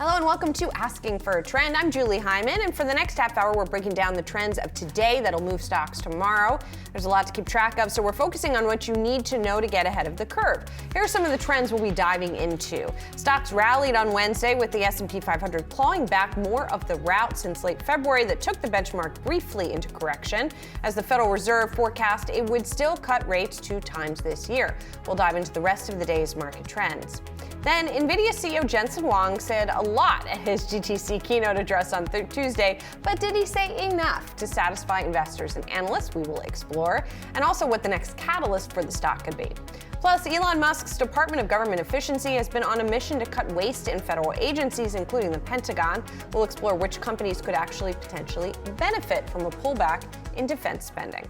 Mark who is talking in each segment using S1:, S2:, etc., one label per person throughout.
S1: Hello and welcome to Asking for a Trend. I'm Julie Hyman, and for the next half hour, we're breaking down the trends of today that'll move stocks tomorrow. There's a lot to keep track of, so we're focusing on what you need to know to get ahead of the curve. Here are some of the trends we'll be diving into. Stocks rallied on Wednesday with the S&P 500 clawing back more of the rout since late February that took the benchmark briefly into correction, as the Federal Reserve forecast it would still cut rates 2 times this year. We'll dive into the rest of the day's market trends. Then, Nvidia CEO Jensen Huang said a lot at his GTC keynote address on Tuesday, but did he say enough to satisfy investors and analysts? We will explore, and also what the next catalyst for the stock could be. Plus, Elon Musk's Department of Government Efficiency has been on a mission to cut waste in federal agencies, including the Pentagon. We'll explore which companies could actually potentially benefit from a pullback in defense spending.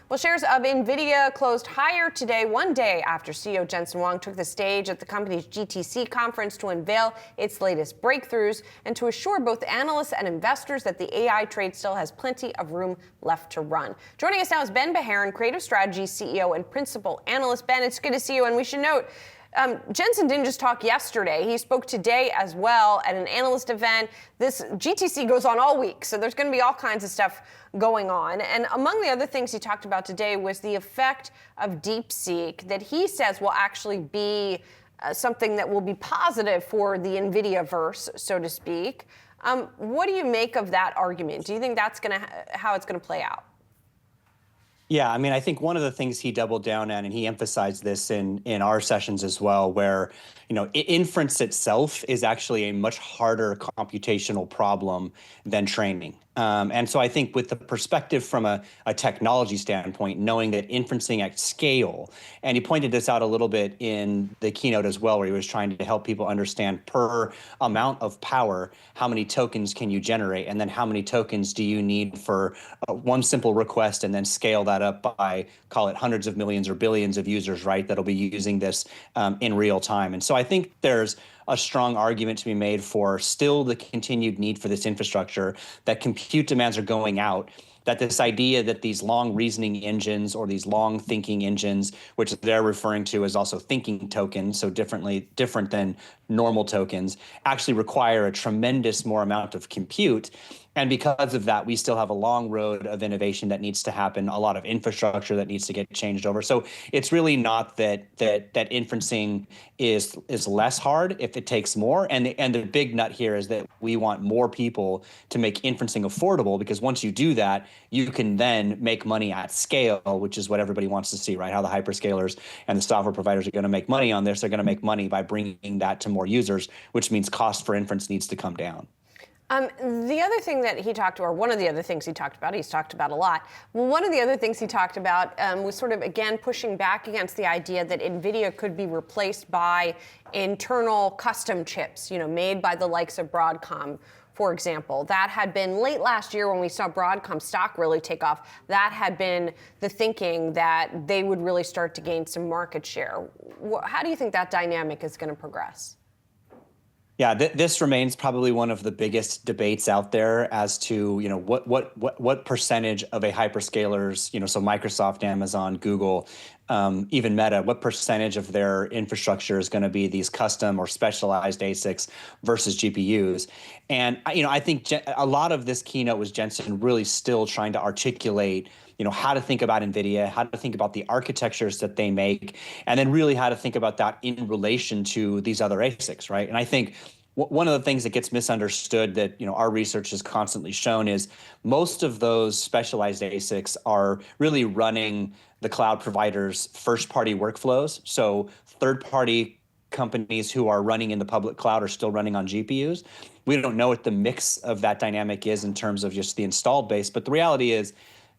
S1: Well, shares of Nvidia closed higher today, one day after CEO Jensen Huang took the stage at the company's GTC conference to unveil its latest breakthroughs and to assure both analysts and investors that the AI trade still has plenty of room left to run. Joining us now is Ben Bajarin, Creative Strategies CEO and Principal Analyst. Ben, it's good to see you, and we should note, Jensen didn't just talk yesterday. He spoke today as well at an analyst event. This GTC goes on all week, so there's going to be all kinds of stuff going on. And among the other things he talked about today was the effect of DeepSeek that he says will actually be something that will be positive for the Nvidia-verse, so to speak. What do you make of that argument? Do you think that's how it's going to play out?
S2: Yeah, I mean, I think one of the things he doubled down on, and he emphasized this in our sessions as well, where, inference itself is actually a much harder computational problem than training. And so I think with the perspective from a technology standpoint, knowing that inferencing at scale, and he pointed this out a little bit in the keynote as well, where he was trying to help people understand per amount of power, how many tokens can you generate, and then how many tokens do you need for one simple request, and then scale that up by, call it hundreds of millions or billions of users, right, that'll be using this in real time. And so I think there's a strong argument to be made for still the continued need for this infrastructure, that compute demands are going out, that this idea that these long reasoning engines or these long thinking engines, which they're referring to as also thinking tokens, so different than normal tokens, actually require a tremendous more amount of compute. And because of that, we still have a long road of innovation that needs to happen, a lot of infrastructure that needs to get changed over. So it's really not that inferencing is less hard if it takes more. And the big nut here is that we want more people to make inferencing affordable, because once you do that, you can then make money at scale, which is what everybody wants to see, right? How the hyperscalers and the software providers are going to make money on this. They're going to make money by bringing that to more users, which means cost for inference needs to come down.
S1: The other thing that he talked about, or one of the other things he talked about, he's talked about a lot. Well, one of the other things he talked about was sort of, again, pushing back against the idea that Nvidia could be replaced by internal custom chips, made by the likes of Broadcom, for example. That had been late last year when we saw Broadcom stock really take off. That had been the thinking that they would really start to gain some market share. How do you think that dynamic is going to progress?
S2: Yeah, this remains probably one of the biggest debates out there as to what percentage of a hyperscaler's, so Microsoft, Amazon, Google, even Meta, what percentage of their infrastructure is going to be these custom or specialized ASICs versus GPUs. And I think a lot of this keynote was Jensen really still trying to articulate how to think about NVIDIA, how to think about the architectures that they make, and then really how to think about that in relation to these other ASICs, right? And I think one of the things that gets misunderstood that our research has constantly shown is most of those specialized ASICs are really running the cloud providers' first-party workflows. So third-party companies who are running in the public cloud are still running on GPUs. We don't know what the mix of that dynamic is in terms of just the installed base, but the reality is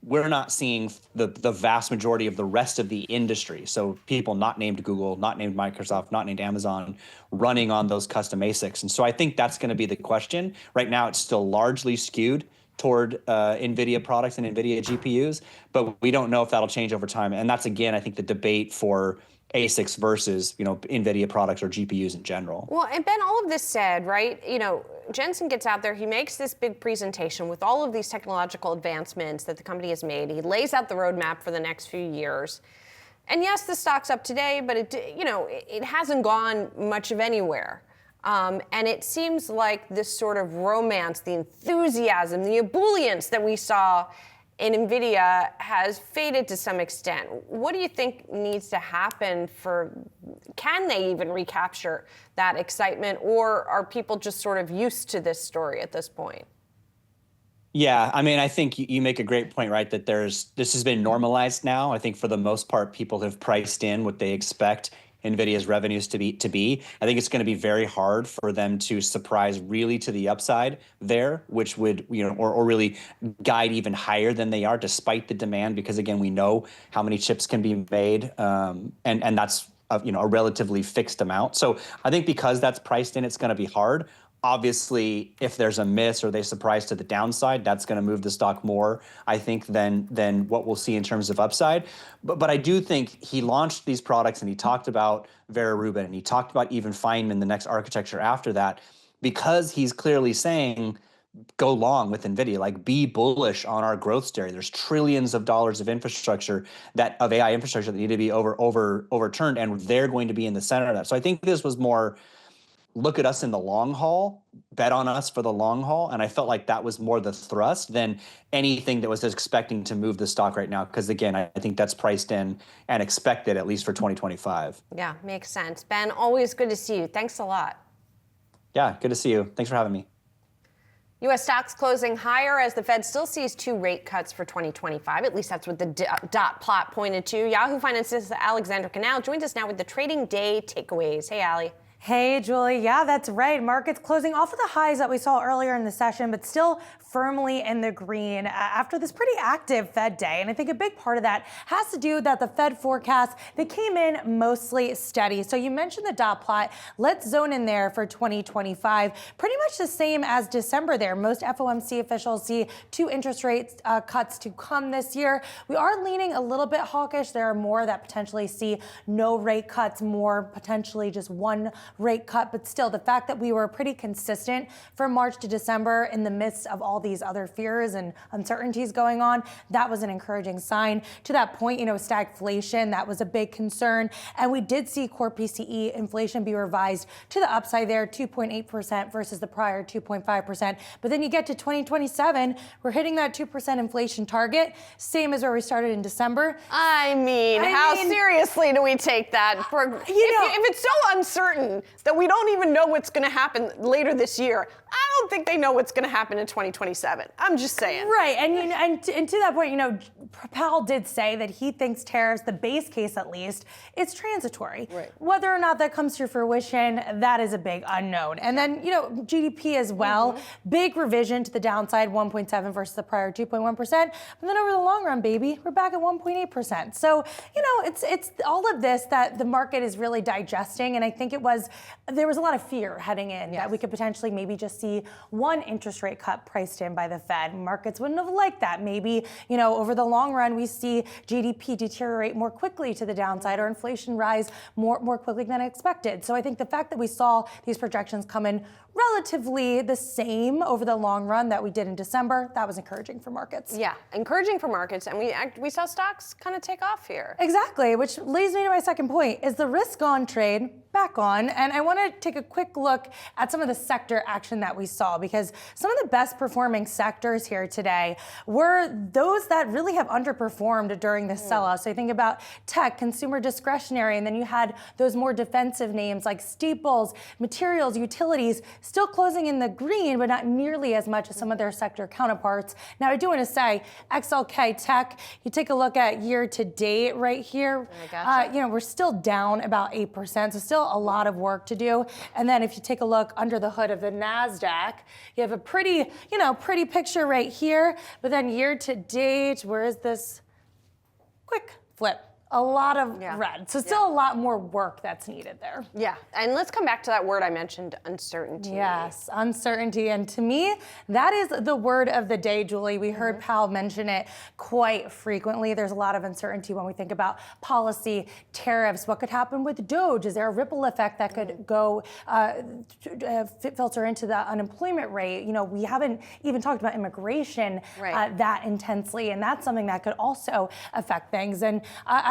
S2: we're not seeing the vast majority of the rest of the industry. So people not named Google, not named Microsoft, not named Amazon, running on those custom ASICs. And so I think that's going to be the question. Right now, it's still largely skewed toward NVIDIA products and NVIDIA GPUs, but we don't know if that'll change over time. And that's, again, I think the debate for ASICs versus, NVIDIA products or GPUs in general.
S1: Well, and Ben, all of this said, right, Jensen gets out there, he makes this big presentation with all of these technological advancements that the company has made. He lays out the roadmap for the next few years. And yes, the stock's up today, but it hasn't gone much of anywhere. And it seems like this sort of romance, the enthusiasm, the ebullience that we saw in Nvidia has faded to some extent. What do you think needs to happen can they even recapture that excitement, or are people just sort of used to this story at this point?
S2: Yeah, I mean, I think you make a great point, right? That this has been normalized now. I think for the most part, people have priced in what they expect Nvidia's revenues to be. I think it's going to be very hard for them to surprise really to the upside there, which would, or really guide even higher than they are, despite the demand, because again, we know how many chips can be made, and that's a relatively fixed amount. So I think because that's priced in, it's going to be hard. Obviously, if there's a miss or they surprise to the downside, that's going to move the stock more, I think, than what we'll see in terms of upside. But I do think he launched these products and he talked about Vera Rubin and he talked about even Feynman, the next architecture after that, because he's clearly saying, go long with Nvidia, like be bullish on our growth story. There's trillions of dollars of infrastructure of AI infrastructure that need to be overturned, and they're going to be in the center of that. So I think this was more, look at us in the long haul, bet on us for the long haul. And I felt like that was more the thrust than anything that was expecting to move the stock right now. Because again, I think that's priced in and expected, at least for 2025.
S1: Yeah, makes sense. Ben, always good to see you. Thanks a lot.
S2: Yeah, good to see you. Thanks for having me.
S1: U.S. stocks closing higher as the Fed still sees 2 rate cuts for 2025. At least that's what the dot plot pointed to. Yahoo Finance's Alexandra Canal joins us now with the trading day takeaways. Hey, Allie.
S3: Hey, Julie. Yeah, that's right. Markets closing off of the highs that we saw earlier in the session, but still firmly in the green after this pretty active Fed day. And I think a big part of that has to do that the Fed forecast, they came in mostly steady. So you mentioned the dot plot. Let's zone in there for 2025. Pretty much the same as December there. Most FOMC officials see 2 interest rate cuts to come this year. We are leaning a little bit hawkish. There are more that potentially see no rate cuts, more potentially just 1 rate cut. But still, the fact that we were pretty consistent from March to December in the midst of all these other fears and uncertainties going on, that was an encouraging sign. To that point, stagflation, that was a big concern. And we did see core PCE inflation be revised to the upside there, 2.8% versus the prior 2.5%. But then you get to 2027, we're hitting that 2% inflation target, same as where we started in December.
S1: I mean, how seriously do we take that? If it's so uncertain that we don't even know what's going to happen later this year, I don't think they know what's going to happen in 2027. I'm just saying.
S3: Right, and to that point, Powell did say that he thinks tariffs, the base case at least, it's transitory. Right. Whether or not that comes to fruition, that is a big unknown. And then, GDP as well, big revision to the downside, 1.7 versus the prior 2.1%. But then over the long run, baby, we're back at 1.8%. So, it's all of this that the market is really digesting. And I think there was a lot of fear heading in that we could potentially maybe just see 1 interest rate cut priced in by the Fed. Markets wouldn't have liked that. Maybe, over the long run, we see GDP deteriorate more quickly to the downside or inflation rise more quickly than expected. So I think the fact that we saw these projections come in relatively the same over the long run that we did in December, that was encouraging for markets.
S1: Yeah, encouraging for markets. And we saw stocks kind of take off here.
S3: Exactly, which leads me to my second point. Is the risk on trade back on? And I want to take a quick look at some of the sector action that we saw, because some of the best performing sectors here today were those that really have underperformed during the sell-off. So you think about tech, consumer discretionary, and then you had those more defensive names like staples, materials, utilities, still closing in the green, but not nearly as much as some of their sector counterparts. Now, I do want to say, XLK Tech, you take a look at year to date right here, we're still down about 8%, so still a lot of work to do. And then if you take a look under the hood of the NASDAQ, you have a pretty picture right here, but then year to date, where is this? Quick flip. A lot of red. So still a lot more work that's needed there.
S1: Yeah, and let's come back to that word I mentioned, uncertainty.
S3: Yes, uncertainty. And to me, that is the word of the day, Julie. We heard Powell mention it quite frequently. There's a lot of uncertainty when we think about policy, tariffs, what could happen with Doge. Is there a ripple effect that could go filter into the unemployment rate? We haven't even talked about immigration that intensely, and that's something that could also affect things. And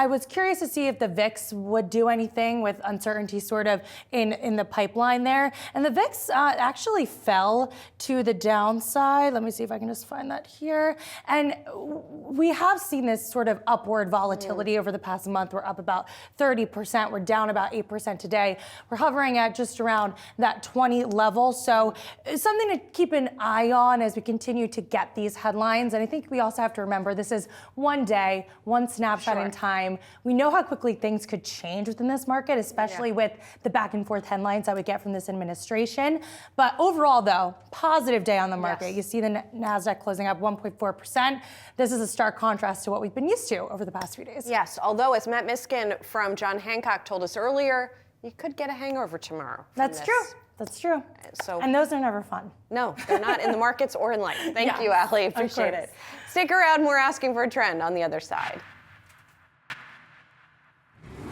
S3: I was curious to see if the VIX would do anything with uncertainty sort of in the pipeline there. And the VIX actually fell to the downside. Let me see if I can just find that here. And we have seen this sort of upward volatility over the past month. We're up about 30%. We're down about 8% today. We're hovering at just around that 20 level. So it's something to keep an eye on as we continue to get these headlines. And I think we also have to remember this is one day, one snapshot in time. We know how quickly things could change within this market, especially with the back and forth headlines that we get from this administration. But overall, though, positive day on the market. You see the NASDAQ closing up 1.4%. This is a stark contrast to what we've been used to over the past few days.
S1: Yes, although as Matt Miskin from John Hancock told us earlier, you could get a hangover tomorrow.
S3: That's true. That's true.
S1: So,
S3: and those are never fun.
S1: No, they're not in the markets or in life. Thank you, Allie. Appreciate it. Stick around. We're asking for a trend on the other side.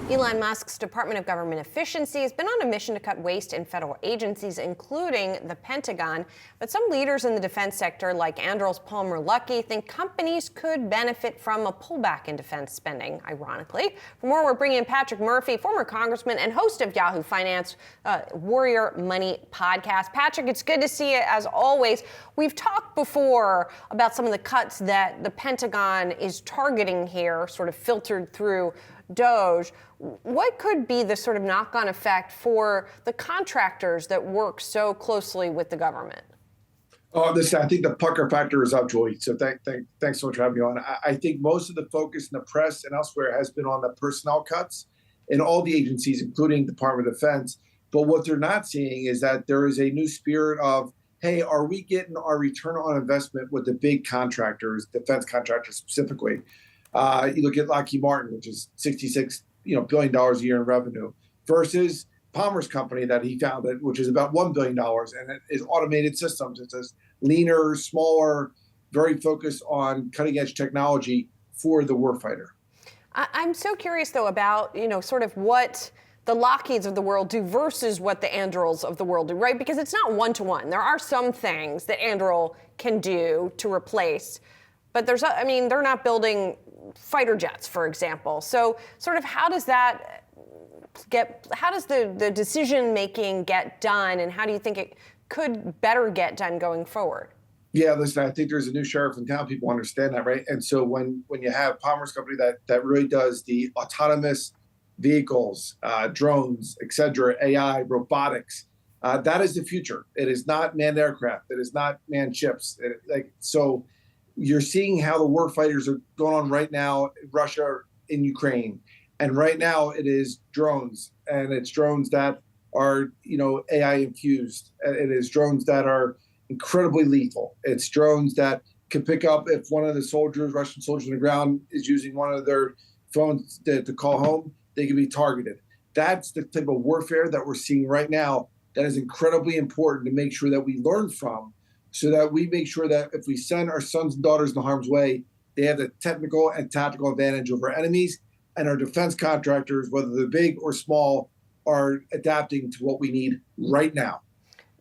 S1: Elon Musk's Department of Government Efficiency has been on a mission to cut waste in federal agencies, including the Pentagon. But some leaders in the defense sector, like Anduril's Palmer Luckey, think companies could benefit from a pullback in defense spending, ironically. For more, we're bringing in Patrick Murphy, former congressman and host of Yahoo Finance, Warrior Money podcast. Patrick, it's good to see you as always. We've talked before about some of the cuts that the Pentagon is targeting here, sort of filtered through DOGE. What could be the sort of knock-on effect for the contractors that work so closely with the government?
S4: Oh, listen, I think the pucker factor is up, Julie. So thanks so much for having me on. I think most of the focus in the press and elsewhere has been on the personnel cuts in all the agencies, including Department of Defense. But what they're not seeing is that there is a new spirit of, hey, are we getting our return on investment with the big contractors, defense contractors specifically? You look at Lockheed Martin, which is $66 billion a year in revenue, versus Palmer's company that he founded, which is about $1 billion, and it is automated systems. It's a leaner, smaller, very focused on cutting-edge technology for the warfighter.
S1: I'm so curious, though, about sort of what the Lockheeds of the world do versus what the Andurils of the world do, right? Because it's not one-to-one. There are some things that Anduril can do to replace, but they're not building fighter jets, for example. So sort of how does the decision making get done, and how do you think it could better get done going forward?
S4: Yeah, listen, I think there's a new sheriff in town. People understand that, right? And so when you have Palmer's company that really does the autonomous vehicles, drones, et cetera, AI, robotics, that is the future. It is not manned aircraft. It is not manned ships. So you're seeing how the war fighters are going on right now in Russia, in Ukraine. And right now it is drones, and it's drones that are, AI infused. It is drones that are incredibly lethal. It's drones that can pick up if one of the Russian soldiers on the ground is using one of their phones to call home, they can be targeted. That's the type of warfare that we're seeing right now that is incredibly important to make sure that we learn from, so that we make sure that if we send our sons and daughters into harm's way, they have the technical and tactical advantage over enemies, and our defense contractors, whether they're big or small, are adapting to what we need right now.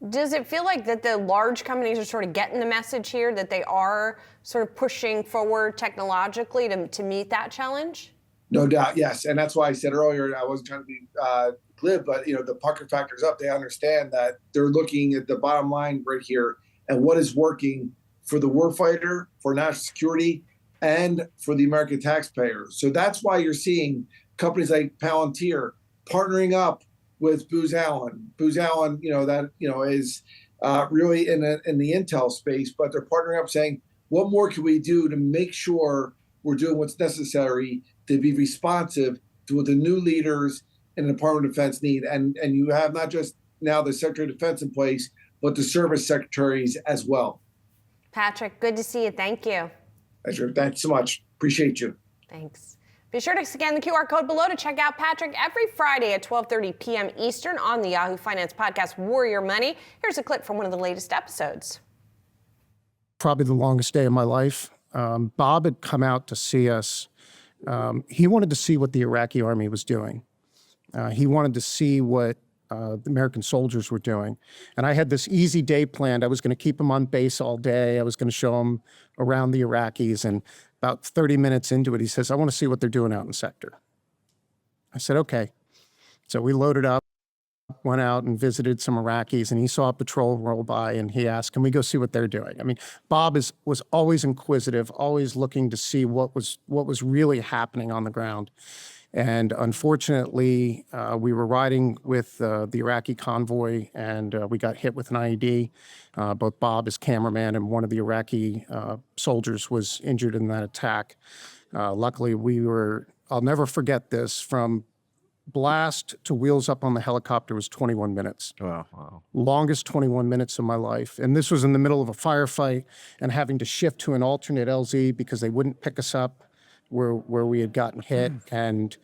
S1: Does it feel like that the large companies are sort of getting the message here, that they are sort of pushing forward technologically to meet that challenge?
S4: No doubt, yes. And that's why I said earlier, I wasn't trying to be glib, but the pucker factor's up. They understand that they're looking at the bottom line right here and what is working for the warfighter, for national security, and for the American taxpayer. So that's why you're seeing companies like Palantir partnering up with Booz Allen. Booz Allen, is really in the intel space, but they're partnering up saying, what more can we do to make sure we're doing what's necessary to be responsive to what the new leaders in the Department of Defense need? And you have not just now the Secretary of Defense in place, but the service secretaries as well.
S1: Patrick, good to see you. Thank you.
S4: Pleasure. Thanks so much. Appreciate you.
S1: Thanks. Be sure to scan the QR code below to check out Patrick every Friday at 12:30 p.m. Eastern on the Yahoo Finance podcast, Warrior Money. Here's a clip from one of the latest episodes.
S5: Probably the longest day of my life. Bob had come out to see us. He wanted to see what the Iraqi army was doing. He wanted to see what the American soldiers were doing. And I had this easy day planned. I was going to keep him on base all day. I was going to show him around the Iraqis. And About 30 minutes into it, he says, I want to see what they're doing out in sector. I said, okay. So we loaded up, went out and visited some Iraqis, and he saw a patrol roll by, and he asked, can we go see what they're doing? I mean, Bob was always inquisitive, always looking to see what was really happening on the ground. And unfortunately, we were riding with the Iraqi convoy, and we got hit with an IED. Both Bob, his cameraman, and one of the Iraqi soldiers was injured in that attack. Luckily, I'll never forget this, from blast to wheels up on the helicopter was 21 minutes.
S6: Wow.
S5: Longest 21 minutes of my life. And this was in the middle of a firefight and having to shift to an alternate LZ because they wouldn't pick us up where we had gotten hit. And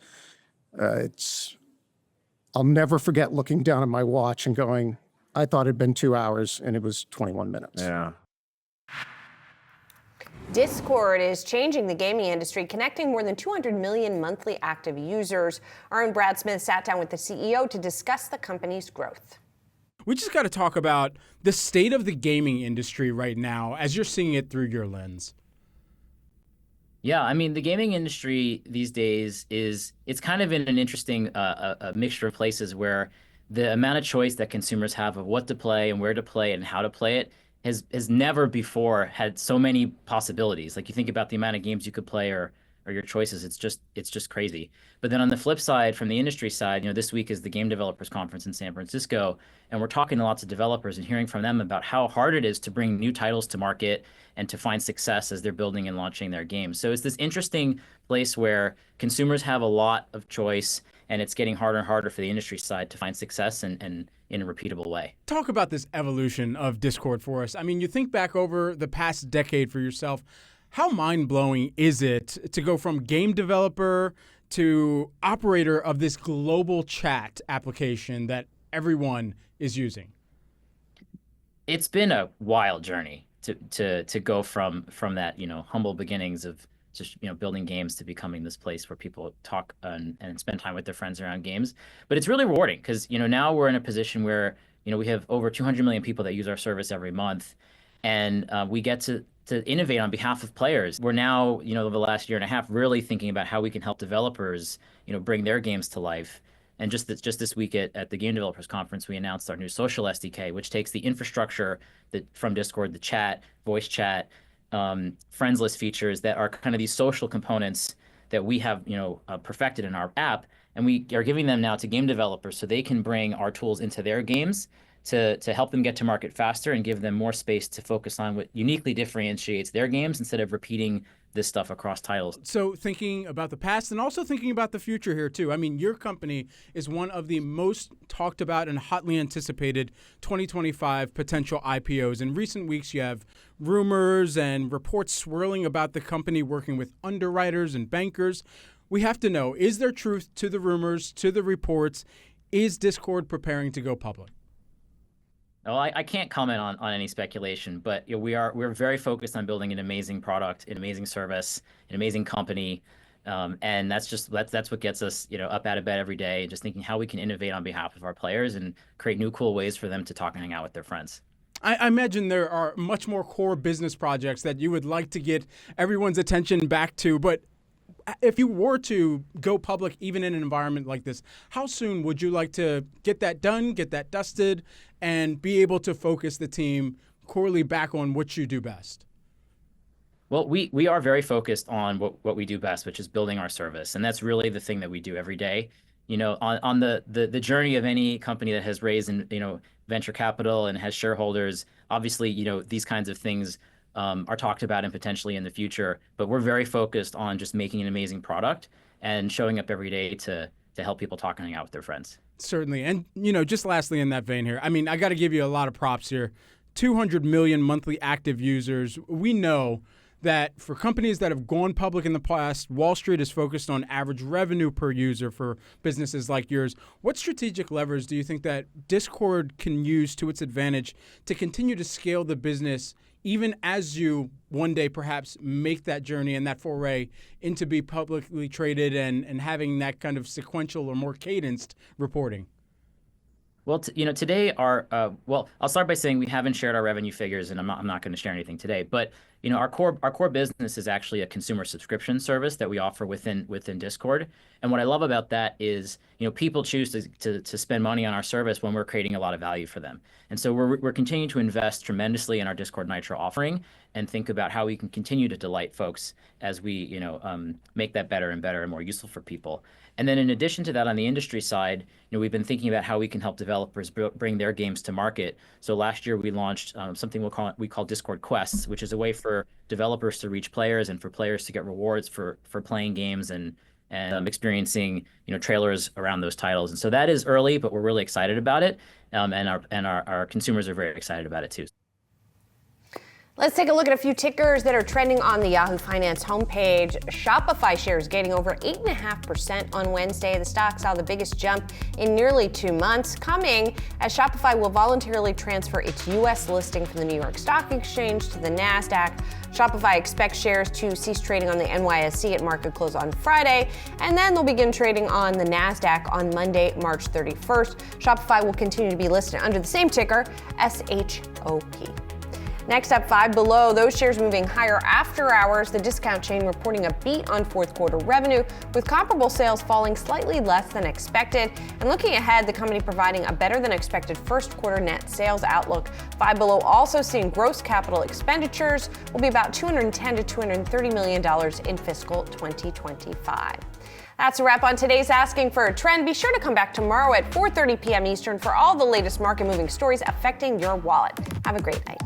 S5: I'll never forget looking down at my watch and going, I thought it'd been 2 hours and it was 21 minutes.
S6: Yeah.
S1: Discord is changing the gaming industry, connecting more than 200 million monthly active users. Our own Brad Smith sat down with the CEO to discuss the company's growth.
S7: We just got to talk about the state of the gaming industry right now as you're seeing it through your lens.
S8: Yeah, I mean, the gaming industry these days it's kind of in an interesting a mixture of places where the amount of choice that consumers have of what to play and where to play and how to play it has never before had so many possibilities. Like, you think about the amount of games you could play or your choices, it's just crazy. But then on the flip side, from the industry side, this week is the Game Developers Conference in San Francisco, and we're talking to lots of developers and hearing from them about how hard it is to bring new titles to market and to find success as they're building and launching their games. So it's this interesting place where consumers have a lot of choice, and it's getting harder and harder for the industry side to find success and in a repeatable way.
S7: Talk about this evolution of Discord for us. I mean, you think back over the past decade for yourself, how mind-blowing is it to go from game developer to operator of this global chat application that everyone is using?
S8: It's been a wild journey to go from that, humble beginnings of just, building games to becoming this place where people talk and spend time with their friends around games. But it's really rewarding because, now we're in a position where, we have over 200 million people that use our service every month, and we get to innovate on behalf of players. We're now, over the last year and a half, really thinking about how we can help developers, bring their games to life. And just this week at the Game Developers Conference, we announced our new social SDK, which takes the infrastructure from Discord, the chat, voice chat, friends list features that are kind of these social components that we have, perfected in our app, and we are giving them now to game developers so they can bring our tools into their games to help them get to market faster and give them more space to focus on what uniquely differentiates their games instead of repeating this stuff across titles.
S7: So thinking about the past and also thinking about the future here too. I mean, your company is one of the most talked about and hotly anticipated 2025 potential IPOs. In recent weeks, you have rumors and reports swirling about the company working with underwriters and bankers. We have to know, is there truth to the rumors, to the reports? Is Discord preparing to go public?
S8: Well, I can't comment on any speculation, but we're very focused on building an amazing product, an amazing service, an amazing company, and that's what gets us up out of bed every day, just thinking how we can innovate on behalf of our players and create new cool ways for them to talk and hang out with their friends.
S7: I imagine there are much more core business projects that you would like to get everyone's attention back to, but if you were to go public, even in an environment like this, how soon would you like to get that done, get that dusted, and be able to focus the team corely back on what you do best?
S8: Well, we are very focused on what we do best, which is building our service. And that's really the thing that we do every day. On the journey of any company that has raised venture capital and has shareholders, obviously, these kinds of things are talked about and potentially in the future, but we're very focused on just making an amazing product and showing up every day to help people talk and hang out with their friends.
S7: Certainly. And, just lastly in that vein here, I mean, I got to give you a lot of props here. 200 million monthly active users. We know that for companies that have gone public in the past, Wall Street is focused on average revenue per user for businesses like yours. What strategic levers do you think that Discord can use to its advantage to continue to scale the business even as you one day perhaps make that journey and that foray into be publicly traded and having that kind of sequential or more cadenced reporting?
S8: Well, today I'll start by saying we haven't shared our revenue figures, and I'm not going to share anything today. But our core business is actually a consumer subscription service that we offer within Discord. And what I love about that is, people choose to spend money on our service when we're creating a lot of value for them. And so we're continuing to invest tremendously in our Discord Nitro offering and think about how we can continue to delight folks as we, make that better and better and more useful for people. And then in addition to that, on the industry side, we've been thinking about how we can help developers bring their games to market. So last year we launched something we call Discord Quests, which is a way for developers to reach players and for players to get rewards for playing games and experiencing trailers around those titles. And so that is early, but we're really excited about it, and our consumers are very excited about it too.
S1: Let's take a look at a few tickers that are trending on the Yahoo Finance homepage. Shopify shares gaining over 8.5% on Wednesday. The stock saw the biggest jump in nearly 2 months, coming as Shopify will voluntarily transfer its U.S. listing from the New York Stock Exchange to the NASDAQ. Shopify expects shares to cease trading on the NYSE at market close on Friday, and then they'll begin trading on the NASDAQ on Monday, March 31st. Shopify will continue to be listed under the same ticker, SHOP. Next up, Five Below, those shares moving higher after hours. The discount chain reporting a beat on fourth quarter revenue, with comparable sales falling slightly less than expected. And looking ahead, the company providing a better than expected first quarter net sales outlook. Five Below also seeing gross capital expenditures will be about $210 to $230 million in fiscal 2025. That's a wrap on today's Asking for a Trend. Be sure to come back tomorrow at 4:30 p.m. Eastern for all the latest market moving stories affecting your wallet. Have a great night.